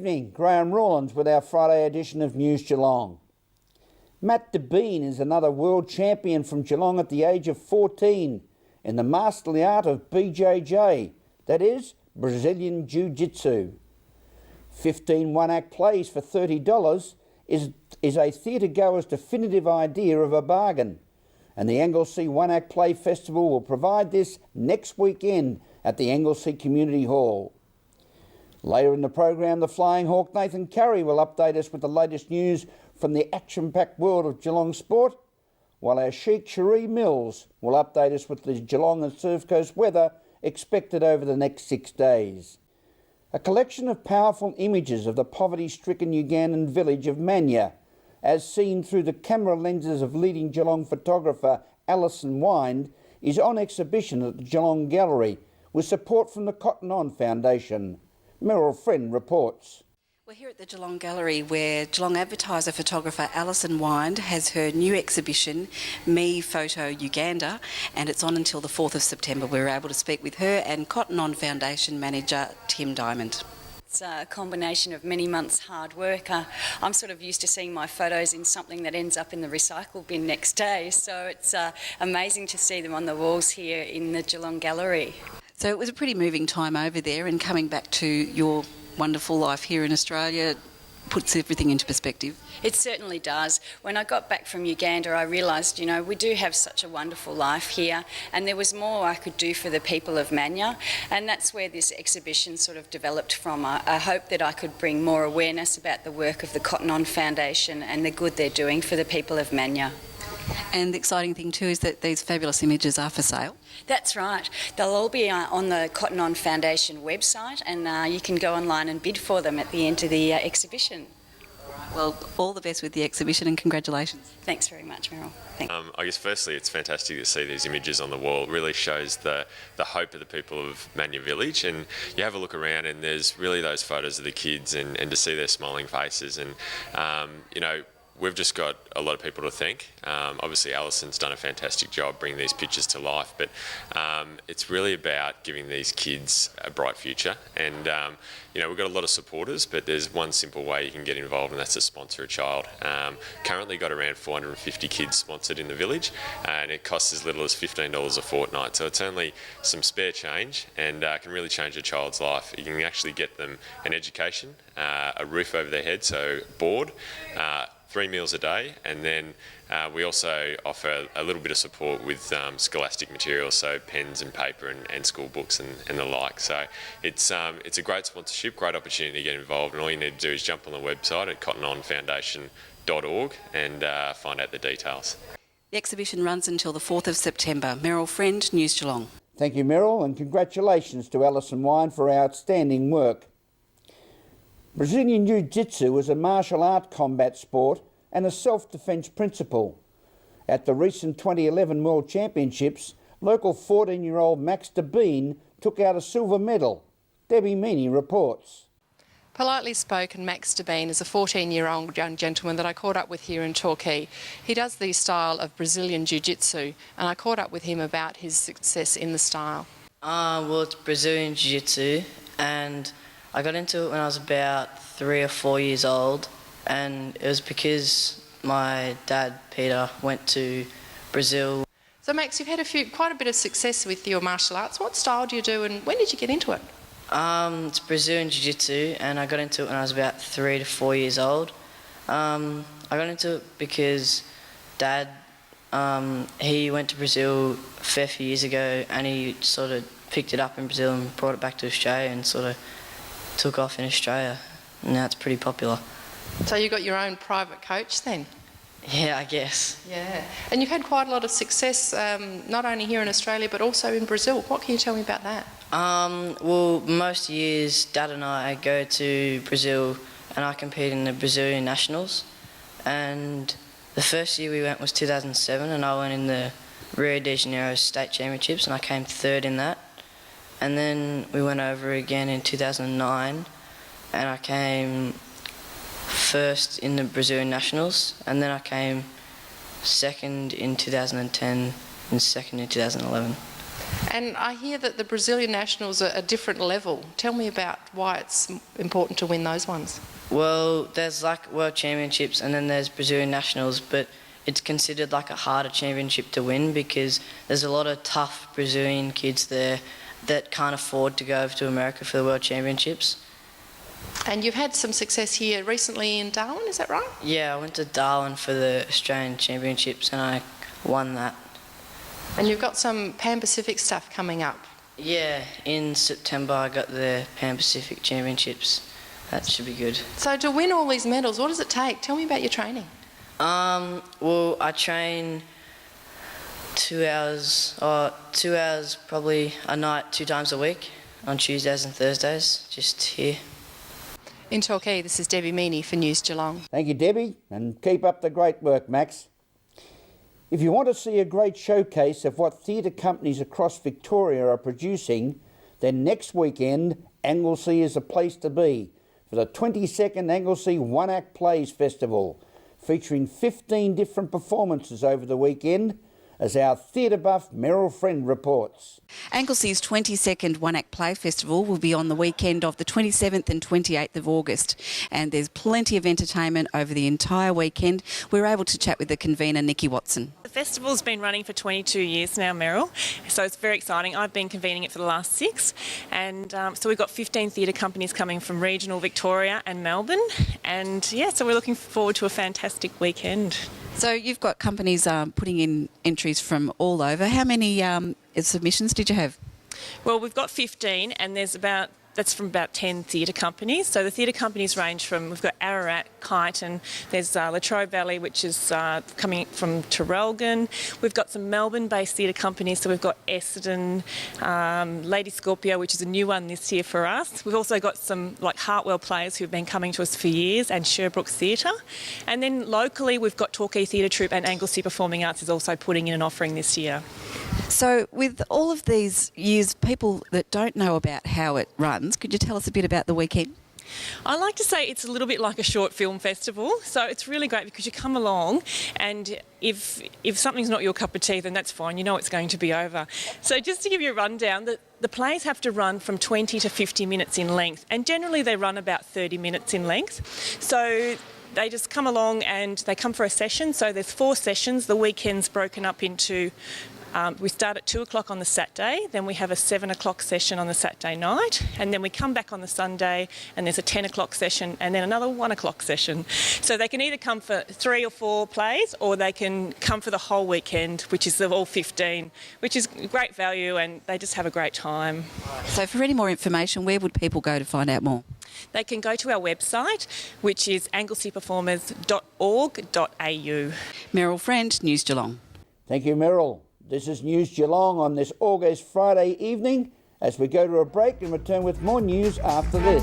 evening, Graham Rawlins with our Friday edition of News Geelong. Matt Devine is another world champion from Geelong at the age of 14 in the masterly art of BJJ, that is, Brazilian Jiu-Jitsu. 15 one-act plays for $30 is a theatre-goer's definitive idea of a bargain, and the Anglesea One-Act Play Festival will provide this next weekend at the Anglesea Community Hall. Later in the program, the Flying Hawk Nathan Curry will update us with the latest news from the action-packed world of Geelong sport, while our Sheikh Cherie Mills will update us with the Geelong and Surf Coast weather expected over the next 6 days. A collection of powerful images of the poverty-stricken Ugandan village of Manya, as seen through the camera lenses of leading Geelong photographer Alison Wind, is on exhibition at the Geelong Gallery with support from the Cotton On Foundation. Meryl Friend reports. We're here at the Geelong Gallery where Geelong advertiser photographer Alison Wind has her new exhibition, Me Photo Uganda, and it's on until the 4th of September. We were able to speak with her and Cotton On Foundation manager Tim Diamond. It's a combination of many months' hard work. I'm sort of used to seeing my photos in something that ends up in the recycle bin next day, so it's amazing to see them on the walls here in the Geelong Gallery. So it was a pretty moving time over there, and coming back to your wonderful life here in Australia puts everything into perspective. It certainly does. When I got back from Uganda, I realised, we do have such a wonderful life here, and there was more I could do for the people of Manya, and that's where this exhibition sort of developed from. I hope that I could bring more awareness about the work of the Cotton On Foundation and the good they're doing for the people of Manya. And the exciting thing too is that these fabulous images are for sale. That's right. They'll all be on the Cotton On Foundation website, and you can go online and bid for them at the end of the exhibition. Well, all the best with the exhibition and congratulations. Thanks very much, Meryl. Thanks. I guess firstly it's fantastic to see these images on the wall. It really shows the hope of the people of Manya Village, and you have a look around and there's really those photos of the kids and to see their smiling faces and, we've just got a lot of people to thank. Obviously Alison's done a fantastic job bringing these pictures to life, but it's really about giving these kids a bright future. And we've got a lot of supporters, but there's one simple way you can get involved, and that's to sponsor a child. Currently got around 450 kids sponsored in the village, and it costs as little as $15 a fortnight. So it's only some spare change and can really change a child's life. You can actually get them an education, a roof over their head, so board, 3 meals a day, and then we also offer a little bit of support with scholastic materials, so pens and paper and school books and the like. So it's a great sponsorship, great opportunity to get involved, and all you need to do is jump on the website at cottononfoundation.org and find out the details. The exhibition runs until the 4th of September. Meryl Friend, News Geelong. Thank you, Meryl, and congratulations to Alison Wind for outstanding work. Brazilian Jiu-Jitsu is a martial art combat sport and a self-defence principle. At the recent 2011 World Championships, local 14-year-old Max Devine took out a silver medal. Debbie Meaney reports. Politely spoken, Max Devine is a 14-year-old young gentleman that I caught up with here in Torquay. He does the style of Brazilian Jiu-Jitsu, and I caught up with him about his success in the style. Well, it's Brazilian Jiu-Jitsu, and I got into it when I was about 3 or 4 years old, and it was because my dad, Peter, went to Brazil. So Max, you've had quite a bit of success with your martial arts. What style do you do and when did you get into it? It's Brazilian Jiu-Jitsu, and I got into it when I was about 3 to 4 years old. I got into it because Dad, he went to Brazil a fair few years ago, and he sort of picked it up in Brazil and brought it back to Australia and sort of took off in Australia. And now it's pretty popular. So you got your own private coach then? Yeah, I guess. Yeah. And you've had quite a lot of success, not only here in Australia but also in Brazil. What can you tell me about that? Well, most years Dad and I go to Brazil and I compete in the Brazilian Nationals. And the first year we went was 2007, and I went in the Rio de Janeiro State Championships and I came third in that. And then we went over again in 2009 and I came first in the Brazilian Nationals, and then I came second in 2010 and second in 2011. And I hear that the Brazilian nationals are a different level. Tell me about why it's important to win those ones. Well, there's like World Championships and then there's Brazilian Nationals, but it's considered like a harder championship to win because there's a lot of tough Brazilian kids there that can't afford to go over to America for the World Championships. And you've had some success here recently in Darwin, is that right? Yeah, I went to Darwin for the Australian Championships and I won that. And you've got some Pan Pacific stuff coming up. Yeah, in September I got the Pan Pacific Championships. That should be good. So to win all these medals, what does it take? Tell me about your training. Well, I train 2 hours probably a night 2 times a week on Tuesdays and Thursdays, just here. In Torquay, this is Debbie Meaney for News Geelong. Thank you, Debbie, and keep up the great work, Max. If you want to see a great showcase of what theatre companies across Victoria are producing, then next weekend Anglesea is the place to be for the 22nd Anglesea One Act Plays Festival, featuring 15 different performances over the weekend, as our theatre buff Meryl Friend reports. Anglesea's 22nd One Act Play Festival will be on the weekend of the 27th and 28th of August, and there's plenty of entertainment over the entire weekend. We're able to chat with the convener, Nikki Watson. The festival's been running for 22 years now, Meryl, so it's very exciting. I've been convening it for the last 6, and so we've got 15 theatre companies coming from regional Victoria and Melbourne, and yeah, so we're looking forward to a fantastic weekend. So you've got companies putting in entries from all over. How many submissions did you have? Well, we've got 15 and that's from about 10 theatre companies. So the theatre companies range from, we've got Ararat, Kyneton, there's Latrobe Valley, which is coming from Traralgon. We've got some Melbourne-based theatre companies, so we've got Essendon, Lady Scorpio, which is a new one this year for us. We've also got some like Hartwell players who've been coming to us for years, and Sherbrooke Theatre. And then locally, we've got Torquay Theatre Troupe, and Anglesea Performing Arts is also putting in an offering this year. So with all of these years, people that don't know about how it runs, could you tell us a bit about the weekend? I like to say it's a little bit like a short film festival, so it's really great because you come along and if something's not your cup of tea, then that's fine, you know it's going to be over. So just to give you a rundown, the plays have to run from 20 to 50 minutes in length, and generally they run about 30 minutes in length. So they just come along and they come for a session, so there's 4 sessions. The weekend's broken up into we start at 2 o'clock on the Saturday, then we have a 7 o'clock session on the Saturday night, and then we come back on the Sunday and there's a 10 o'clock session and then another 1 o'clock session. So they can either come for 3 or 4 plays, or they can come for the whole weekend, which is all 15, which is great value, and they just have a great time. So for any more information, where would people go to find out more? They can go to our website, which is angleseaperformers.org.au. Meryl Friend, News Geelong. Thank you, Meryl. This is News Geelong on this August Friday evening as we go to a break and return with more news after this.